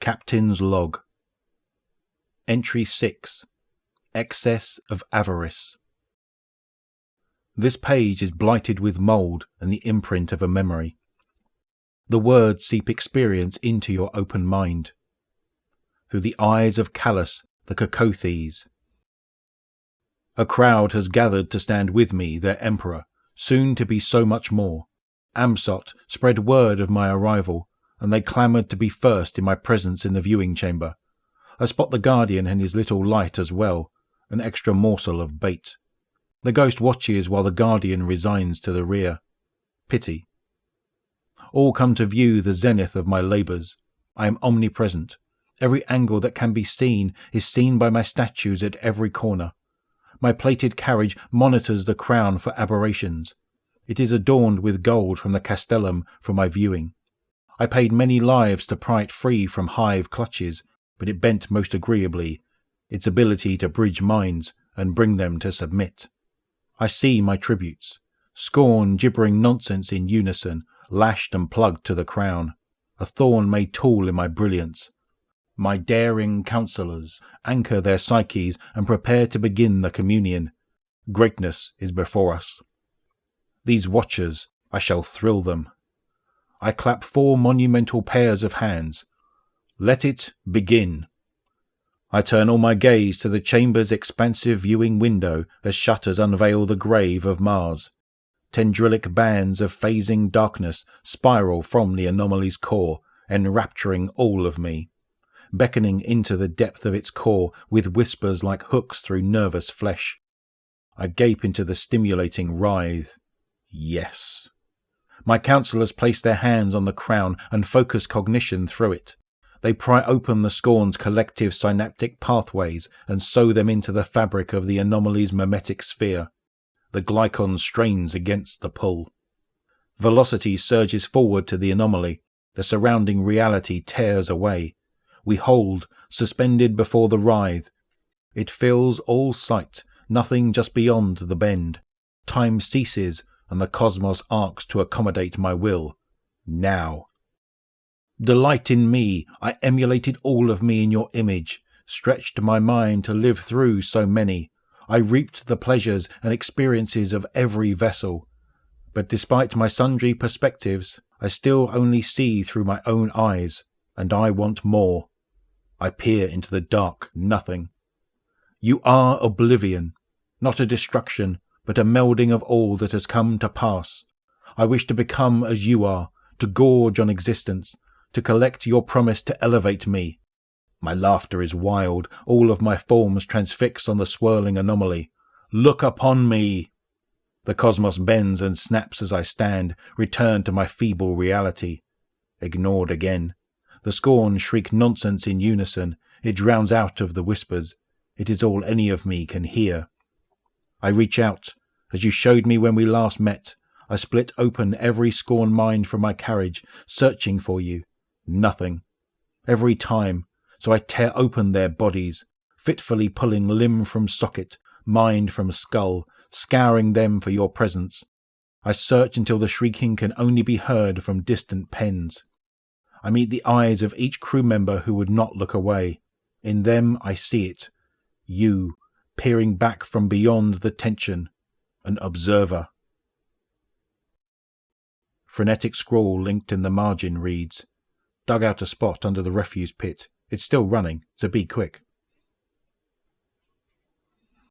Captain's Log. Entry 6. Excess of Avarice. This page is blighted with mould and the imprint of a memory. The words seep experience into your open mind. Through the eyes of Callus the Cacothes. A crowd has gathered to stand with me, their emperor, soon to be so much more. Amsot spread word of my arrival, and they clamoured to be first in my presence in the viewing chamber. I spot the Guardian and his little light as well, an extra morsel of bait. The ghost watches while the Guardian resigns to the rear. Pity. All come to view the zenith of my labours. I am omnipresent. Every angle that can be seen is seen by my statues at every corner. My plated carriage monitors the crown for aberrations. It is adorned with gold from the castellum for my viewing. I paid many lives to pry it free from hive clutches, but it bent most agreeably, its ability to bridge minds and bring them to submit. I see my tributes, scorn gibbering nonsense in unison, lashed and plugged to the crown, a thorn made tool in my brilliance. My daring counsellors anchor their psyches and prepare to begin the communion. Greatness is before us. These watchers, I shall thrill them. I clap 4 monumental pairs of hands. Let it begin. I turn all my gaze to the chamber's expansive viewing window as shutters unveil the grave of Mars. Tendrilic bands of phasing darkness spiral from the anomaly's core, enrapturing all of me, beckoning into the depth of its core with whispers like hooks through nervous flesh. I gape into the stimulating writhe. Yes. My counsellors place their hands on the crown and focus cognition through it. They pry open the scorn's collective synaptic pathways and sew them into the fabric of the anomaly's mimetic sphere. The glycon strains against the pull. Velocity surges forward to the anomaly. The surrounding reality tears away. We hold, suspended before the writhe. It fills all sight, nothing just beyond the bend. Time ceases, and the cosmos arcs to accommodate my will. Now. Delight in me, I emulated all of me in your image, stretched my mind to live through so many. I reaped the pleasures and experiences of every vessel. But despite my sundry perspectives, I still only see through my own eyes, and I want more. I peer into the dark nothing. You are oblivion, not a destruction, but a melding of all that has come to pass. I wish to become as you are, to gorge on existence, to collect your promise to elevate me. My laughter is wild, all of my forms transfixed on the swirling anomaly. Look upon me! The cosmos bends and snaps as I stand, return to my feeble reality. Ignored again. The scorn shriek nonsense in unison. It drowns out of the whispers. It is all any of me can hear. I reach out. As you showed me when we last met, I split open every scorn mind from my carriage, searching for you. Nothing. Every time. So I tear open their bodies, fitfully pulling limb from socket, mind from skull, scouring them for your presence. I search until the shrieking can only be heard from distant pens. I meet the eyes of each crew member who would not look away. In them I see it. You, peering back from beyond the tension, an observer. Frenetic scrawl linked in the margin reads, dug out a spot under the refuse pit. It's still running, so be quick.